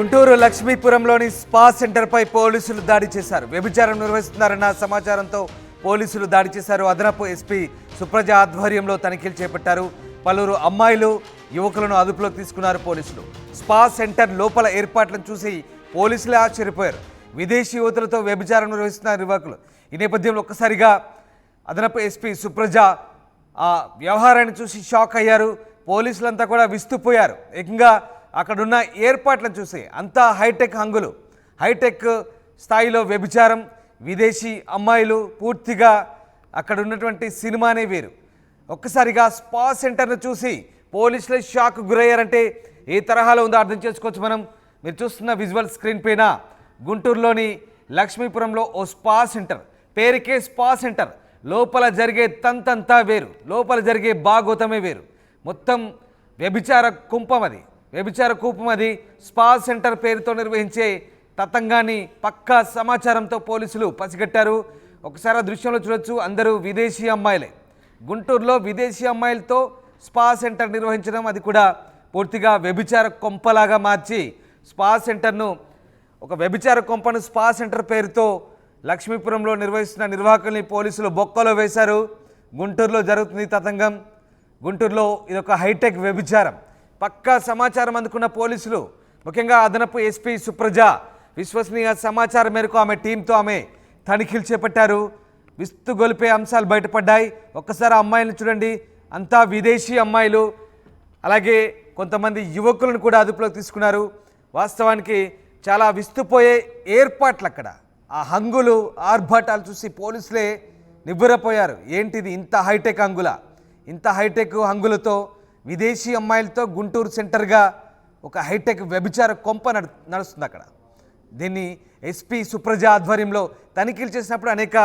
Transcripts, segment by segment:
Guntur లక్ష్మీపురంలోని spa సెంటర్పై పోలీసులు దాడి చేశారు. వ్యభిచారం నిర్వహిస్తున్నారన్న సమాచారంతో పోలీసులు దాడి చేశారు. అదనపు ఎస్పీ సుప్రజ ఆధ్వర్యంలో తనిఖీలు చేపట్టారు. పలువురు అమ్మాయిలు యువకులను అదుపులోకి తీసుకున్నారు పోలీసులు. స్పా సెంటర్ లోపల ఏర్పాట్లను చూసి పోలీసులే ఆశ్చర్యపోయారు. విదేశీ యువతులతో వ్యభిచారం నిర్వహిస్తున్న నిర్వాహకులు. ఈ నేపథ్యంలో ఒక్కసారిగా అదనపు ఎస్పీ సుప్రజ ఆ వ్యవహారాన్ని చూసి షాక్ అయ్యారు. పోలీసులంతా కూడా విస్తుపోయారు. ఏకంగా అక్కడున్న ఏర్పాట్లను చూసి అంతా హైటెక్ హంగులు, హైటెక్ స్థాయిలో వ్యభిచారం, విదేశీ అమ్మాయిలు, పూర్తిగా అక్కడ ఉన్నటువంటి సినిమానే వేరు. ఒక్కసారిగా స్పా సెంటర్ను చూసి పోలీసులే షాక్ గురయ్యారంటే ఏ తరహాలో ఉందో అర్థం చేసుకోవచ్చు మనం. మీరు చూస్తున్న విజువల్ స్క్రీన్ పైన గుంటూరులోని లక్ష్మీపురంలో ఓ స్పా సెంటర్, పేరుకే స్పా సెంటర్, లోపల జరిగే తంతంతా వేరు, లోపల జరిగే బాగోతమే వేరు. మొత్తం వ్యభిచార కుంపం అది, వ్యభిచార కూపం అది. స్పా సెంటర్ పేరుతో నిర్వహించే తతంగాన్ని పక్కా సమాచారంతో పోలీసులు పసిగట్టారు. ఒకసారి ఆ దృశ్యంలో చూడొచ్చు, అందరూ విదేశీ అమ్మాయిలే. గుంటూరులో విదేశీ అమ్మాయిలతో స్పా సెంటర్ నిర్వహించడం, అది కూడా పూర్తిగా వ్యభిచార కొంపలాగా మార్చి స్పా సెంటర్ను, ఒక వ్యభిచార కొంపను స్పా సెంటర్ పేరుతో లక్ష్మీపురంలో నిర్వహిస్తున్న నిర్వాహకుల్ని పోలీసులు బొక్కలో వేశారు. గుంటూరులో జరుగుతుంది తతంగం. గుంటూరులో ఇదొక హైటెక్ వ్యభిచారం. పక్కా సమాచారం అందుకున్న పోలీసులు, ముఖ్యంగా అదనపు ఎస్పీ సుప్రజ విశ్వసనీయ సమాచారం మేరకు ఆమె టీంతో ఆమె తనిఖీలు చేపట్టారు. విస్తుగొలిపే అంశాలు బయటపడ్డాయి. ఒక్కసారి అమ్మాయిలను చూడండి, అంతా విదేశీ అమ్మాయిలు. అలాగే కొంతమంది యువకులను కూడా అదుపులోకి తీసుకున్నారు. వాస్తవానికి చాలా విస్తుపోయే ఏర్పాట్లు అక్కడ. ఆ హంగులు, ఆర్భాటాలు చూసి పోలీసులే నివ్వెరపోయారు. ఏంటిది ఇంత హైటెక్ హంగుల, ఇంత హైటెక్ హంగులతో విదేశీ అమ్మాయిలతో గుంటూరు సెంటర్గా ఒక హైటెక్ వ్యభిచార కొంప నడుస్తుంది అక్కడ. దీన్ని ఎస్పీ సుప్రజ ఆధ్వర్యంలో తనిఖీలు చేసినప్పుడు అనేక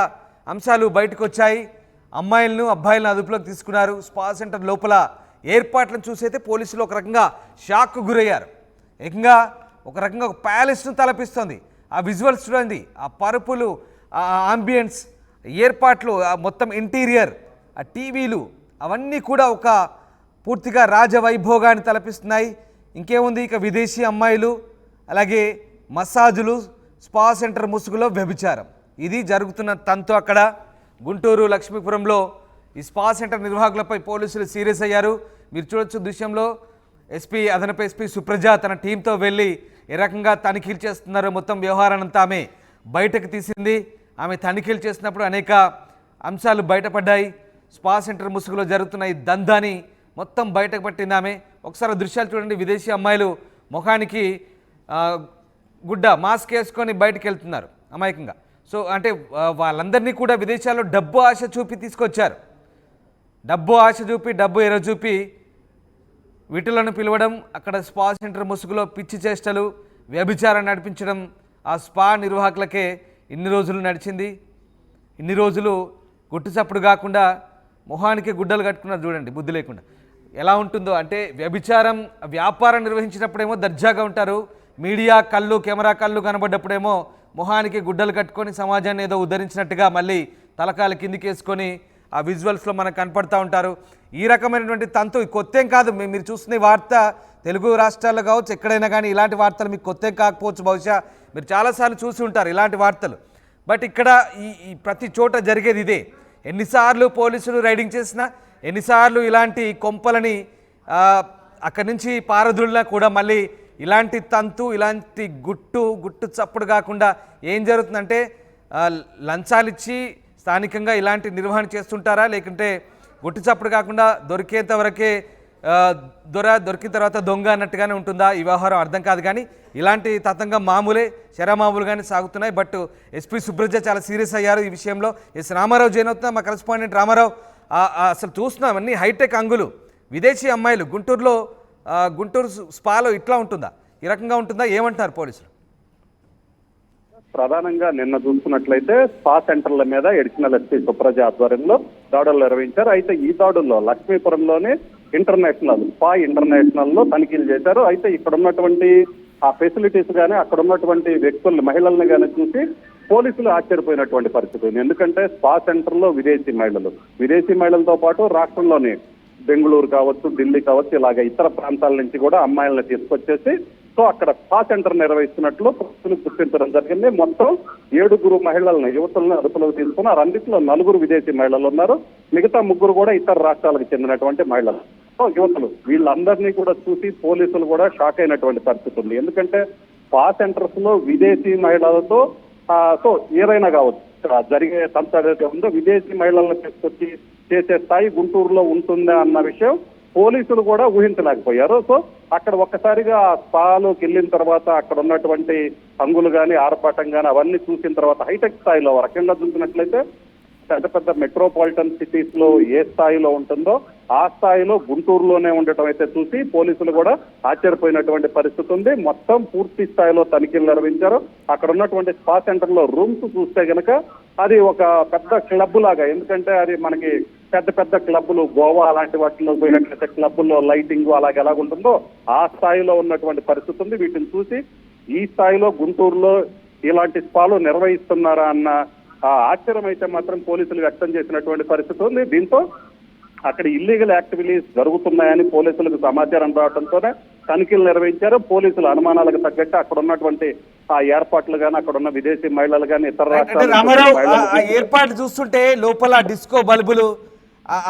అంశాలు బయటకు వచ్చాయి. అమ్మాయిలను అబ్బాయిలను అదుపులోకి తీసుకున్నారు. స్పా సెంటర్ లోపల ఏర్పాట్లను చూసైతే పోలీసులు ఒక రకంగా షాక్ గురయ్యారు. ఏకంగా ఒక రకంగా ఒక ప్యాలెస్ను తలపిస్తుంది. ఆ విజువల్స్ చూడండి, ఆ పరుపులు, ఆ ఆంబియన్స్, ఏర్పాట్లు, ఆ మొత్తం ఇంటీరియర్, ఆ టీవీలు, అవన్నీ కూడా ఒక పూర్తిగా రాజవైభోగాన్ని తలపిస్తున్నాయి. ఇంకేముంది, ఇక విదేశీ అమ్మాయిలు, అలాగే మసాజులు, స్పా సెంటర్ ముసుగులో వ్యభిచారం, ఇది జరుగుతున్న తంతు అక్కడ. గుంటూరు లక్ష్మీపురంలో ఈ స్పా సెంటర్ నిర్వాహకులపై పోలీసులు సీరియస్ అయ్యారు. మీరు చూడొచ్చు దృశ్యంలో, ఎస్పీ అదనపు ఎస్పీ సుప్రజ తన టీంతో వెళ్ళి ఏ రకంగా తనిఖీలు చేస్తున్నారో మొత్తం వ్యవహారాన్నంతా ఆమె బయటకు తీసింది. ఆమె తనిఖీలు చేసినప్పుడు అనేక అంశాలు బయటపడ్డాయి. స్పా సెంటర్ ముసుగులో జరుగుతున్న ఈ దందాని మొత్తం బయటకు పట్టింది ఆమె. ఒకసారి దృశ్యాలు చూడండి, విదేశీ అమ్మాయిలు ముఖానికి గుడ్డ, మాస్క్ వేసుకొని బయటకు వెళ్తున్నారు అమాయకంగా. సో అంటే వాళ్ళందరినీ కూడా విదేశాల్లో డబ్బు ఆశ చూపి తీసుకొచ్చారు. డబ్బు ఆశ చూపి, డబ్బు ఎర చూపి వీటిలను పిలవడం, అక్కడ స్పా సెంటర్ ముసుగులో పిచ్చి చేష్టలు, వ్యభిచారం నడిపించడం ఆ స్పా నిర్వాహకులకే ఇన్ని రోజులు నడిచింది. ఇన్ని రోజులు గుట్టు చప్పుడు కాకుండా మొహానికి గుడ్డలు కట్టుకున్నారు. చూడండి బుద్ధి లేకుండా ఎలా ఉంటుందో. అంటే వ్యభిచారం వ్యాపారం నిర్వహించినప్పుడేమో దర్జాగా ఉంటారు, మీడియా కళ్ళు, కెమెరా కళ్ళు కనబడ్డప్పుడేమో మొహానికి గుడ్డలు కట్టుకొని సమాజాన్ని ఏదో ఉద్ధరించినట్టుగా మళ్ళీ తలకాయలు కిందికేసుకొని ఆ విజువల్స్లో మనకు కనపడుతూ ఉంటారు. ఈ రకమైనటువంటి తంతు కొత్తేం కాదు. మీరు చూస్తున్న వార్త తెలుగు రాష్ట్రాల్లో కావచ్చు, ఎక్కడైనా కానీ ఇలాంటి వార్తలు మీకు కొత్తేం కాకపోవచ్చు. బహుశా మీరు చాలాసార్లు చూసి ఉంటారు ఇలాంటి వార్తలు. బట్ ఇక్కడ ఈ ప్రతి చోట జరిగేది ఇదే. ఎన్నిసార్లు పోలీసులు రైడింగ్ చేసినా, ఎన్నిసార్లు ఇలాంటి కొంపలని అక్కడి నుంచి పారదుల్లా కూడా మళ్ళీ ఇలాంటి తంతు, ఇలాంటి గుట్టు చప్పుడు కాకుండా ఏం జరుగుతుందంటే లంచాలు ఇచ్చి స్థానికంగా ఇలాంటి నిర్వహణ చేస్తుంటారా, లేకుంటే గుట్టు చప్పుడు కాకుండా దొరికేంత వరకే దొరికిన తర్వాత దొంగ అన్నట్టుగానే ఉంటుందా ఈ వ్యవహారం అర్థం కాదు. కానీ ఇలాంటి తతంగా మామూలే, శరమామూలుగానే సాగుతున్నాయి. బట్ ఎస్పీ సుబ్రజ చాలా సీరియస్ అయ్యారు ఈ విషయంలో. ఎస్ రామారావు జైన్ అవుతున్నా, మా కరెస్పాండెంట్ రామారావు. అసలు చూస్తున్నాం అన్ని హైటెక్ అంగులు, విదేశీ అమ్మాయిలు. గుంటూరు స్పాలో ఇట్లా ఉంటుందా, ఈ రకంగా ఉంటుందా, ఏమంటున్నారు పోలీసులు? ప్రధానంగా నిన్న చూసుకున్నట్లయితే స్పా సెంటర్ల మీద ఎడిషనల్ ఎస్పీ సుప్రజ ఆధ్వర్యంలో దాడులు నిర్వహించారు. అయితే ఈ దాడుల్లో లక్ష్మీపురంలోనే స్పా ఇంటర్నేషనల్ లో తనిఖీలు చేశారు. అయితే ఇక్కడ ఉన్నటువంటి ఆ ఫెసిలిటీస్ గానీ, అక్కడ ఉన్నటువంటి వ్యక్తుల్ని, మహిళల్ని గానీ చూసి పోలీసులు ఆశ్చర్యపోయినటువంటి పరిస్థితి ఉంది. ఎందుకంటే స్పా సెంటర్ లో విదేశీ మహిళలతో పాటు రాష్ట్రంలోని బెంగళూరు కావచ్చు, ఢిల్లీ కావచ్చు, ఇలాగ ఇతర ప్రాంతాల నుంచి కూడా అమ్మాయిలను తీసుకొచ్చేసి సో అక్కడ స్పా సెంటర్ నిర్వహిస్తున్నట్లు పోలీసులు గుర్తించడం జరిగింది. మొత్తం 7 మహిళలను, యువతులను అదుపులోకి తీసుకున్నారు. అందులో 4 విదేశీ మహిళలు ఉన్నారు. మిగతా 3 కూడా ఇతర రాష్ట్రాలకు చెందినటువంటి మహిళలు. సో యువతులు వీళ్ళందరినీ కూడా చూసి పోలీసులు కూడా షాక్ అయినటువంటి పరిస్థితి ఉంది. ఎందుకంటే స్పా సెంటర్స్ లో విదేశీ మహిళలతో సో ఏదైనా కావచ్చు, జరిగే సంస్థ ఏదైతే ఉందో విదేశీ మహిళలను తీసుకొచ్చి చేసే స్థాయి గుంటూరులో ఉంటుందా అన్న విషయం పోలీసులు కూడా ఊహించలేకపోయారు. సో అక్కడ ఒక్కసారిగా ఆ స్పాలోకి వెళ్ళిన తర్వాత అక్కడ ఉన్నటువంటి హంగులు కానీ, ఆర్భాటం కానీ అవన్నీ చూసిన తర్వాత హైటెక్ స్థాయిలో రకంగా చూసినట్లయితే పెద్ద పెద్ద మెట్రోపాలిటన్ సిటీస్ లో ఏ స్థాయిలో ఉంటుందో ఆ స్థాయిలో గుంటూరులోనే ఉండటం అయితే చూసి పోలీసులు కూడా ఆశ్చర్యపోయినటువంటి పరిస్థితి ఉంది. మొత్తం పూర్తి స్థాయిలో తనిఖీలు నిర్వహించారు. అక్కడ ఉన్నటువంటి స్పా సెంటర్ లో రూమ్స్ చూస్తే గనక అది ఒక పెద్ద క్లబ్ లాగా, ఎందుకంటే అది మనకి పెద్ద పెద్ద క్లబ్బులు గోవా అలాంటి వాటిలో పోయినట్లయితే క్లబ్బుల్లో లైటింగ్ అలాగే ఎలాగుంటుందో ఆ స్థాయిలో ఉన్నటువంటి పరిస్థితి ఉంది. వీటిని చూసి ఈ స్థాయిలో గుంటూరులో ఇలాంటి స్పాలు నిర్వహిస్తున్నారా అన్న ఆశ్చర్యం అయితే మాత్రం పోలీసులు వ్యక్తం చేసినటువంటి పరిస్థితి ఉంది. దీంతో అక్కడ ఇల్లీగల్ యాక్టివిటీస్ జరుగుతున్నాయని పోలీసులకు సమాచారం రావడంతోనే తనిఖీలు నిర్వహించారు. పోలీసులు అనుమానాలకు తగ్గట్టు అక్కడ ఉన్నటువంటి ఆ ఏర్పాట్లు కానీ, అక్కడ ఉన్న విదేశీ మహిళలు కానీ, ఇతర రాష్ట్రాల ఏర్పాటు చూస్తుంటే లోపల డిస్కో బల్బులు,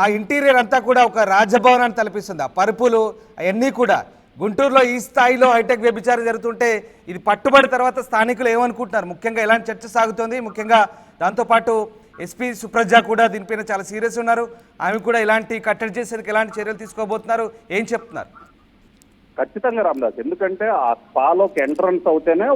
ఆ ఇంటీరియర్ అంతా కూడా ఒక రాజభవనాన్ని తలపిస్తుంది. ఆ పరుపులు అవన్నీ కూడా గుంటూరులో ఈ స్థాయిలో హైటెక్ వ్యభిచారం జరుగుతుంటే ఇది పట్టుబడి తర్వాత స్థానికులు ఏమనుకుంటున్నారు? ముఖ్యంగా ఎలాంటి చర్చ సాగుతోంది? ముఖ్యంగా దాంతోపాటు ఎస్పీ సుప్రజ కూడా దీనిపైన చాలా సీరియస్ ఉన్నారు. ఆమె కూడా ఇలాంటి కట్టడి చేసేందుకు ఎలాంటి చర్యలు తీసుకోబోతున్నారు, ఏం చెప్తున్నారు? ఖచ్చితంగా రామదాస్, ఎందుకంటే ఆ స్పాలోకి ఎంట్రన్స్ అవుతేనే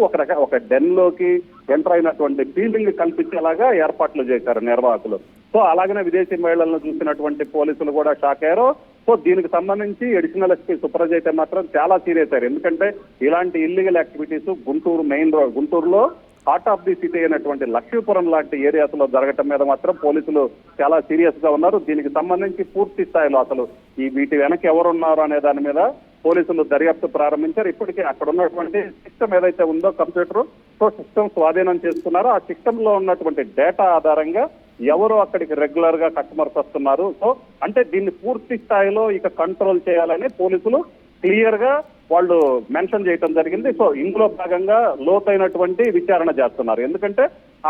ఒక డెన్ లోకి ఎంటర్ అయినటువంటి ఫీలింగ్ కల్పించేలాగా ఏర్పాట్లు చేశారు నిర్వాహకులు. సో అలాగనే విదేశీ మహిళలను చూసినటువంటి పోలీసులు కూడా షాక్ అయ్యారు. సో దీనికి సంబంధించి అడిషనల్ ఎస్పీ సుప్రజ అయితే మాత్రం చాలా సీరియస్ అయ్యారు. ఎందుకంటే ఇలాంటి illegal activities Guntur main road, గుంటూరులో హార్ట్ ఆఫ్ ది సిటీ అయినటువంటి లక్ష్మీపురం లాంటి ఏరియాస్ లో జరగటం మీద మాత్రం పోలీసులు చాలా సీరియస్ గా ఉన్నారు. దీనికి సంబంధించి పూర్తి స్థాయిలో అసలు వీటి వెనక ఎవరున్నారు అనే దాని మీద పోలీసులు దర్యాప్తు ప్రారంభించారు. ఇప్పటికే అక్కడ ఉన్నటువంటి సిస్టమ్ ఏదైతే ఉందో కంప్యూటర్, సో సిస్టమ్ స్వాధీనం చేసుకున్నారో ఆ సిస్టమ్ లో ఉన్నటువంటి డేటా ఆధారంగా ఎవరు అక్కడికి రెగ్యులర్ గా కస్టమర్స్ వస్తున్నారు. సో అంటే దీన్ని పూర్తి స్థాయిలో ఇక కంట్రోల్ చేయాలని పోలీసులు క్లియర్ గా వాళ్ళు మెన్షన్ చేయడం జరిగింది. సో ఇందులో భాగంగా లోతైనటువంటి విచారణ చేస్తున్నారు. ఎందుకంటే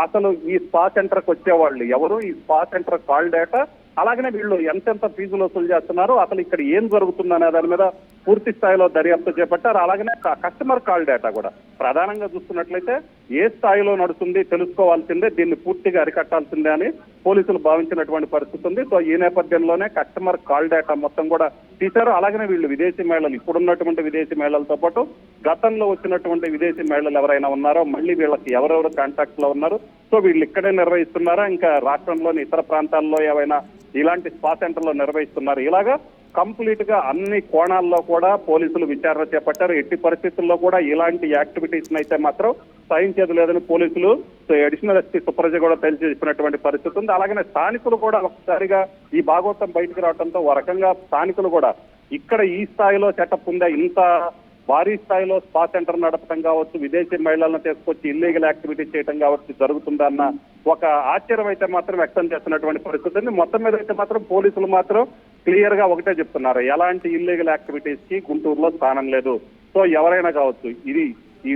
అసలు ఈ స్పా సెంటర్కి వచ్చేవాళ్ళు ఎవరు, ఈ స్పా సెంటర్ కాల్ డేటా, అలాగనే వీళ్ళు ఎంతెంత ఫీజులు వసూలు చేస్తున్నారు, అసలు ఇక్కడ ఏం జరుగుతుందనే దాని మీద పూర్తి స్థాయిలో దర్యాప్తు చేపట్టారు. అలాగనే కస్టమర్ కాల్ డేటా కూడా ప్రధానంగా చూస్తున్నట్లయితే ఏ స్థాయిలో నడుస్తుంది తెలుసుకోవాల్సిందే, దీన్ని పూర్తిగా అరికట్టాల్సిందే అని పోలీసులు భావించినటువంటి పరిస్థితి ఉంది. సో ఈ నేపథ్యంలోనే కస్టమర్ కాల్ డేటా మొత్తం కూడా తీశారు. అలాగనే వీళ్ళు విదేశీ మహిళలు, ఇప్పుడున్నటువంటి విదేశీ మహిళలతో పాటు గతంలో వచ్చినటువంటి విదేశీ మహిళలు ఎవరైనా ఉన్నారో మళ్ళీ వీళ్ళకి ఎవరెవరు కాంటాక్ట్ లో ఉన్నారు, సో వీళ్ళు ఇక్కడే నిర్వహిస్తున్నారా, ఇంకా రాష్ట్రంలోని ఇతర ప్రాంతాల్లో ఏవైనా ఇలాంటి స్పా సెంటర్లో నిర్వహిస్తున్నారు, ఇలాగా కంప్లీట్ గా అన్ని కోణాల్లో కూడా పోలీసులు విచారణ చేపట్టారు. ఎట్టి పరిస్థితుల్లో కూడా ఇలాంటి యాక్టివిటీస్ అయితే మాత్రం సహించేది లేదని పోలీసులు అడిషనల్ ఎస్పీ సుప్రజ కూడా తెలియజేసినటువంటి పరిస్థితి ఉంది. అలాగనే స్థానికులు కూడా ఒకసారిగా ఈ భాగవతం బయటకు రావడంతో ఒక రకంగా స్థానికులు కూడా ఇక్కడ ఈ స్థాయిలో సెటప్ ఉందా, ఇంత భారీ స్థాయిలో స్పా సెంటర్ నడపడం కావచ్చు, విదేశీ మహిళలను తీసుకొచ్చి ఇల్లీగల్ యాక్టివిటీ చేయడం కావచ్చు జరుగుతుందన్న ఒక ఆశ్చర్యం అయితే మాత్రం వ్యక్తం చేస్తున్నటువంటి పరిస్థితి ఉంది. మొత్తం మీద అయితే మాత్రం పోలీసులు మాత్రం క్లియర్ గా ఒకటే చెప్తున్నారు, ఎలాంటి ఇల్లీగల్ యాక్టివిటీస్ కి గుంటూరులో స్థానం లేదు. సో ఎవరైనా కావచ్చు, ఇది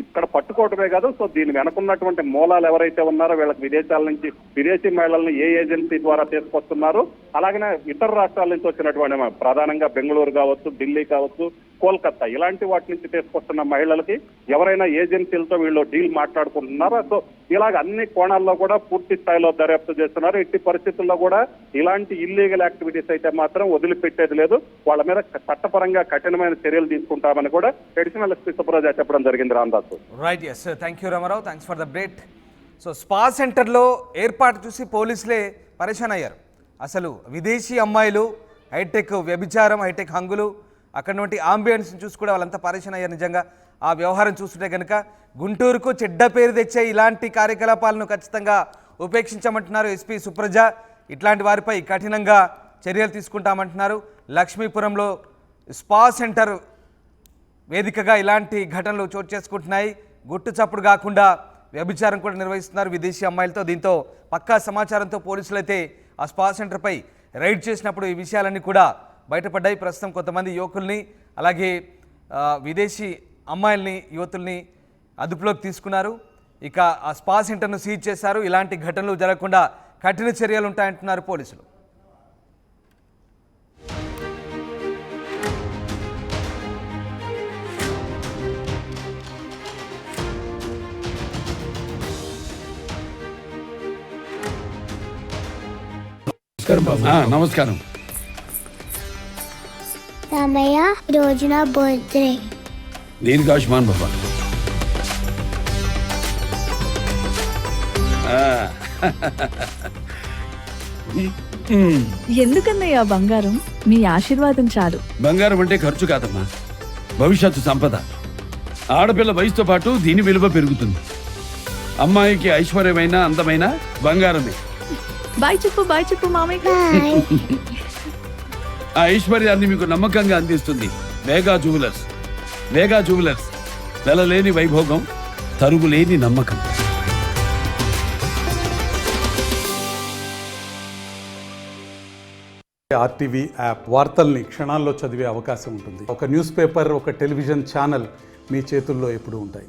ఇక్కడ పట్టుకోవటమే కాదు, సో దీని వెనకున్నటువంటి మూలాలు ఎవరైతే ఉన్నారో వీళ్ళకి విదేశాల నుంచి విదేశీ మహిళలను ఏ ఏజెన్సీ ద్వారా తీసుకొస్తున్నారు, అలాగనే ఇతర రాష్ట్రాల నుంచి వచ్చినటువంటి ప్రధానంగా బెంగళూరు కావచ్చు, ఢిల్లీ కావచ్చు, కోల్కతా ఇలాంటి వాటి నుంచి తీసుకొస్తున్న మహిళలకి ఎవరైనా ఏజెన్సీలతో వీళ్ళు డీల్ మాట్లాడుకుంటున్నారో, సో ఇలాగ అన్ని కోణాల్లో కూడా పూర్తి స్థాయిలో దర్యాప్తు చేస్తున్నారు. ఎట్టి పరిస్థితుల్లో కూడా ఇలాంటి ఇల్లీగల్ యాక్టివిటీస్ అయితే మాత్రం వదిలిపెట్టేది లేదు, వాళ్ళ మీద చట్టపరంగా కఠినమైన చర్యలు తీసుకుంటామని కూడా అడిషనల్ ఎస్పీ సుప్రజ చెప్పడం జరిగింది. Ramdas right, yes, thank you Rama Rao, thanks for the update. So spa సెంటర్లో ఏర్పాటు చూసి పోలీసులే పరేషాన్ అయ్యారు. అసలు విదేశీ అమ్మాయిలు, హైటెక్ వ్యభిచారం, హైటెక్ హంగులు, అక్కడ నుండి ఆంబియన్స్ని చూసి కూడా వాళ్ళంతా పరేషాన్ అయ్యారు. నిజంగా ఆ వ్యవహారం చూస్తుంటే కనుక గుంటూరుకు చెడ్డ పేరు తెచ్చే ఇలాంటి కార్యకలాపాలను ఖచ్చితంగా ఉపేక్షించమంటున్నారు ఎస్పీ సుప్రజ. ఇట్లాంటి వారిపై కఠినంగా చర్యలు తీసుకుంటామంటున్నారు. లక్ష్మీపురంలో స్పా సెంటర్ వేదికగా ఇలాంటి ఘటనలు చోటు చేసుకుంటున్నాయి. గుట్టు చప్పుడు కాకుండా వ్యభిచారం కూడా నిర్వహిస్తున్నారు విదేశీ అమ్మాయిలతో. దీంతో పక్కా సమాచారంతో పోలీసులు అయితే ఆ స్పా సెంటర్పై రైడ్ చేసినప్పుడు ఈ విషయాలన్నీ కూడా బయటపడ్డాయి. ప్రస్తుతం కొంతమంది యువకుల్ని అలాగే విదేశీ అమ్మాయిల్ని యువతుల్ని అదుపులోకి తీసుకున్నారు. ఇక ఆ స్పా సెంటర్ను సీజ్ చేశారు. ఇలాంటి ఘటనలు జరగకుండా కఠిన చర్యలు ఉంటాయంటున్నారు పోలీసులు. నమస్కారం. రామయ్య, రోజు నా బర్త్డే. దీర్ఘాయుష్మాన్ బాబా. ఎందుకన్నయ్యా బంగారం? మీ ఆశీర్వాదం చాలు. బంగారం అంటే ఖర్చు కాదమ్మా, భవిష్యత్తు సంపద. ఆడపిల్ల వయసుతో పాటు దీని విలువ పెరుగుతుంది. అమ్మాయికి ఐశ్వర్యమైన అందమైన బంగారమే. బాయ్ చెప్పు మామయ్య. బాయ్. ఆ ఐశ్వర్యాన్ని మీకు నమ్మకంగా అందిస్తుంది వేగా జ్యువెలర్స్. వేగా జ్యువెలర్స్, వెలలేని వైభోగం, తరుగులేని నమ్మకం. ఆర్టీవీ యాప్ వార్తల్ని క్షణాల్లో చదివే అవకాశం ఉంటుంది. ఒక న్యూస్ పేపర్, ఒక టెలివిజన్ ఛానల్ మీ చేతుల్లో ఎప్పుడూ ఉంటాయి.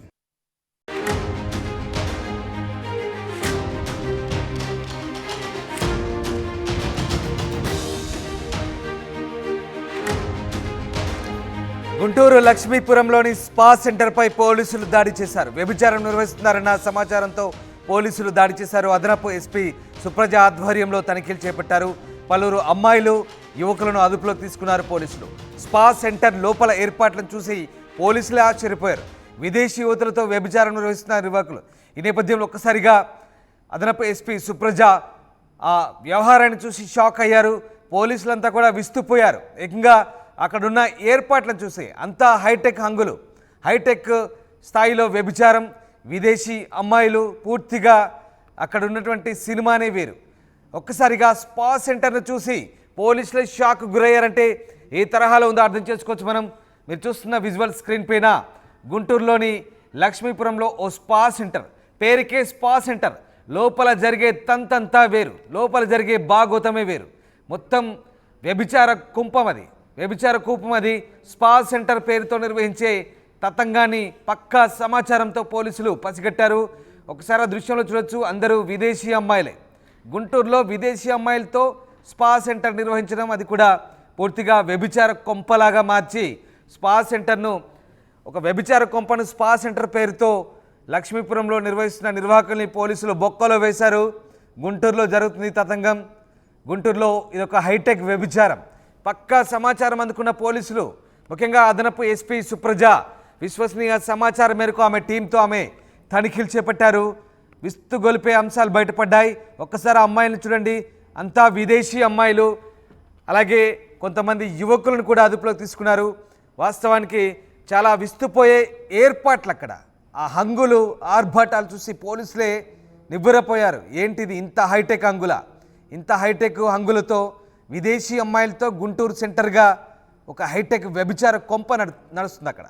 గుంటూరు లక్ష్మీపురంలోని స్పా సెంటర్పై పోలీసులు దాడి చేశారు. వ్యభిచారం నిర్వహిస్తున్నారన్న సమాచారంతో పోలీసులు దాడి చేశారు. అదనపు ఎస్పీ సుప్రజ ఆధ్వర్యంలో తనిఖీలు చేపట్టారు. పలువురు అమ్మాయిలు, యువకులను అదుపులోకి తీసుకున్నారు పోలీసులు. స్పా సెంటర్ లోపల ఏర్పాట్లను చూసి పోలీసులే ఆశ్చర్యపోయారు. విదేశీ యువతులతో వ్యభిచారం నిర్వహిస్తున్నారు నిర్వాహకులు. ఈ నేపథ్యంలో ఒక్కసారిగా అదనపు ఎస్పీ సుప్రజ ఆ వ్యవహారాన్ని చూసి షాక్ అయ్యారు. పోలీసులంతా కూడా విస్తుపోయారు. ఏకంగా అక్కడున్న ఏర్పాట్లను చూసి అంతా హైటెక్ హంగులు, హైటెక్ స్థాయిలో వ్యభిచారం, విదేశీ అమ్మాయిలు, పూర్తిగా అక్కడ ఉన్నటువంటి సినిమానే వేరు. ఒక్కసారిగా స్పా సెంటర్ను చూసి పోలీసులే షాక్ గురయ్యారంటే ఏ తరహాలో ఉందో అర్థం చేసుకోవచ్చు మనం. మీరు చూస్తున్న విజువల్ స్క్రీన్ పైన గుంటూరులోని లక్ష్మీపురంలో ఓ స్పా సెంటర్, పేరుకే స్పా సెంటర్, లోపల జరిగే తంతంతా వేరు, లోపల జరిగే బాగోతమే వేరు. మొత్తం వ్యభిచార కుంపం అది, వ్యభిచార కూపం అది. స్పా సెంటర్ పేరుతో నిర్వహించే తతంగాన్ని పక్కా సమాచారంతో పోలీసులు పసిగట్టారు. ఒకసారి ఆ దృశ్యంలో చూడొచ్చు, అందరూ విదేశీ అమ్మాయిలే. గుంటూరులో విదేశీ అమ్మాయిలతో స్పా సెంటర్ నిర్వహించడం, అది కూడా పూర్తిగా వ్యభిచార కొంపలాగా మార్చి స్పా సెంటర్ను, ఒక వ్యభిచార కొంపను స్పా సెంటర్ పేరుతో లక్ష్మీపురంలో నిర్వహిస్తున్న నిర్వాహకుల్ని పోలీసులు బొక్కలో వేశారు. గుంటూరులో జరుగుతుంది తతంగం. గుంటూరులో ఇదొక హైటెక్ వ్యభిచారం. పక్కా సమాచారం అందుకున్న పోలీసులు, ముఖ్యంగా అదనపు ఎస్పీ సుప్రజ విశ్వసనీయ సమాచారం మేరకు ఆమె టీంతో ఆమె తనిఖీలు చేపట్టారు. విస్తుగొలిపే అంశాలు బయటపడ్డాయి. ఒక్కసారి అమ్మాయిలను చూడండి, అంతా విదేశీ అమ్మాయిలు, అలాగే కొంతమంది యువకులను కూడా అదుపులోకి తీసుకున్నారు. వాస్తవానికి చాలా విస్తుపోయే ఏర్పాట్లు అక్కడ. ఆ హంగులు, ఆర్భాటాలు చూసి పోలీసులే నివ్వెరపోయారు. ఏంటిది ఇంత హైటెక్ హంగుల, ఇంత హైటెక్ హంగులతో విదేశీ అమ్మాయిలతో గుంటూరు సెంటర్గా ఒక హైటెక్ వ్యభిచార కొంప నడుస్తుంది అక్కడ.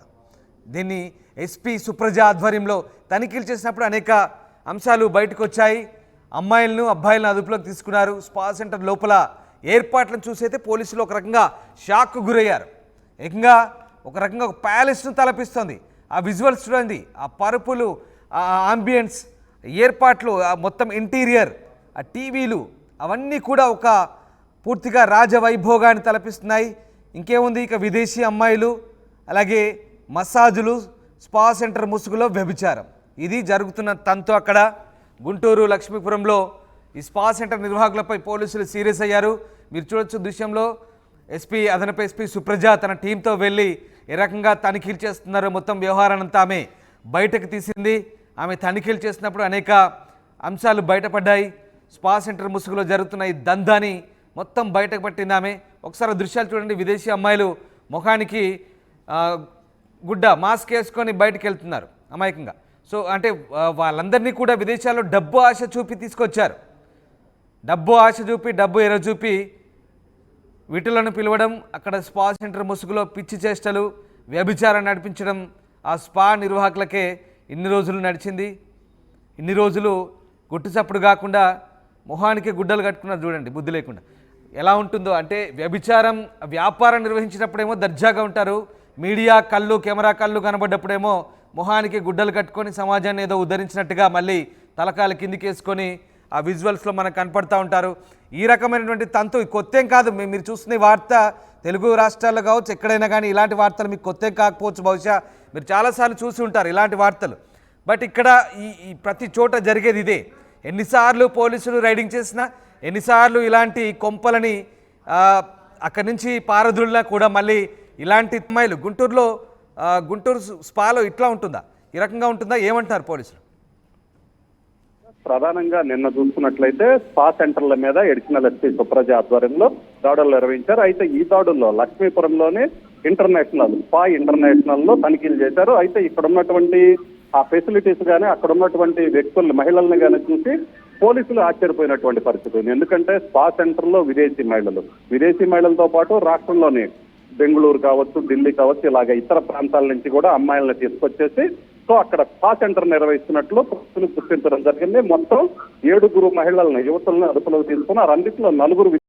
దీన్ని ఎస్పీ సుప్రజ ఆధ్వర్యంలో తనిఖీలు చేసినప్పుడు అనేక అంశాలు బయటకు వచ్చాయి. అమ్మాయిలను, అబ్బాయిలను అదుపులోకి తీసుకున్నారు. స్పా సెంటర్ లోపల ఏర్పాట్లను చూసి అయితే పోలీసులు ఒక రకంగా షాక్ గురయ్యారు. ఏకంగా ఒక రకంగా ఒక ప్యాలెస్ను తలపిస్తుంది. ఆ విజువల్స్ చూడండి, ఆ పరుపులు, ఆ ఆంబియన్స్, ఏర్పాట్లు, ఆ మొత్తం ఇంటీరియర్, ఆ టీవీలు, అవన్నీ కూడా ఒక పూర్తిగా రాజవైభోగాన్ని తలపిస్తున్నాయి. ఇంకేముంది, ఇక విదేశీ అమ్మాయిలు, అలాగే మసాజులు, స్పా సెంటర్ ముసుగులో వ్యభిచారం, ఇది జరుగుతున్న తంతు అక్కడ. గుంటూరు లక్ష్మీపురంలో ఈ స్పా సెంటర్ నిర్వాహకులపై పోలీసులు సీరియస్ అయ్యారు. మీరు చూడొచ్చు దృశ్యంలో, ఎస్పీ, అదనపు ఎస్పీ సుప్రజ తన టీంతో వెళ్ళి ఏ రకంగా తనిఖీలు చేస్తున్నారో మొత్తం వ్యవహారాన్నంతా ఆమె బయటకు తీసింది. ఆమె తనిఖీలు చేసినప్పుడు అనేక అంశాలు బయటపడ్డాయి. స్పా సెంటర్ ముసుగులో జరుగుతున్న ఈ దందాని మొత్తం బయటకు పట్టింది ఆమె. ఒకసారి దృశ్యాలు చూడండి, విదేశీ అమ్మాయిలు ముఖానికి గుడ్డ, మాస్క్ వేసుకొని బయటకు వెళ్తున్నారు అమాయకంగా. సో అంటే వాళ్ళందరినీ కూడా విదేశాల్లో డబ్బు ఆశ చూపి తీసుకొచ్చారు. డబ్బు ఆశ చూపి, డబ్బు ఎర చూపి వీటిలను పిలవడం, అక్కడ స్పా సెంటర్ ముసుగులో పిచ్చి చేష్టలు, వ్యభిచారం నడిపించడం ఆ స్పా నిర్వాహకులకే ఇన్ని రోజులు నడిచింది. ఇన్ని రోజులు గుట్టు చప్పుడు కాకుండా మొహానికి గుడ్డలు కట్టుకున్నారు చూడండి, బుద్ధి లేకుండా. ఎలా ఉంటుందో అంటే వ్యభిచారం వ్యాపారం నిర్వహించినప్పుడేమో దర్జాగా ఉంటారు, మీడియా కళ్ళు కెమెరా కళ్ళు కనబడ్డప్పుడేమో మొహానికి గుడ్డలు కట్టుకొని సమాజాన్ని ఏదో ఉద్ధరించినట్టుగా మళ్ళీ తలకాల కిందికేసుకొని ఆ విజువల్స్లో మనకు కనపడతా ఉంటారు. ఈ రకమైనటువంటి తంతు కొత్తేం కాదు. మీరు చూస్తున్న ఈ వార్త తెలుగు రాష్ట్రాల్లో కావచ్చు, ఎక్కడైనా కానీ ఇలాంటి వార్తలు మీకు కొత్తేం కాకపోవచ్చు. బహుశా మీరు చాలాసార్లు చూసి ఉంటారు ఇలాంటి వార్తలు. బట్ ఇక్కడ ఈ ప్రతి చోట జరిగేది ఇదే. ఎన్నిసార్లు పోలీసులు రైడింగ్ చేసినా, ఎన్నిసార్లు ఇలాంటి కొంపలని అక్కడి నుంచి పారదుల్లా కూడా మళ్ళీ ఇలాంటి అమ్మాయిలు గుంటూరు స్పాలో ఇట్లా ఉంటుందా, ఈ రకంగా ఉంటుందా, ఏమంటున్నారు పోలీసులు? ప్రధానంగా నిన్న చూసుకున్నట్లయితే స్పా సెంటర్ల మీద ఎడిషనల్ ఎస్పీ సుప్రజ ఆధ్వర్యంలో దాడులు నిర్వహించారు. అయితే ఈ దాడుల్లో లక్ష్మీపురంలోని స్పా ఇంటర్నేషనల్ లో తనిఖీలు చేశారు. అయితే ఇక్కడ ఉన్నటువంటి ఆ ఫెసిలిటీస్ గానీ, అక్కడ ఉన్నటువంటి వ్యక్తుల్ని, మహిళల్ని గానీ చూసి పోలీసులు ఆశ్చర్యపోయినటువంటి పరిస్థితి ఉంది. ఎందుకంటే స్పా సెంటర్ లో విదేశీ మహిళలతో పాటు రాష్ట్రంలోని బెంగళూరు కావచ్చు, ఢిల్లీ కావచ్చు, ఇలాగ ఇతర ప్రాంతాల నుంచి కూడా అమ్మాయిలను తీసుకొచ్చేసి సో అక్కడ స్పా సెంటర్ నిర్వహిస్తున్నట్లు పోలీసులు గుర్తించడం జరిగింది. మొత్తం 7 మహిళలను, యువతులను అదుపులోకి తీసుకుని ఆ రెండిట్లో 4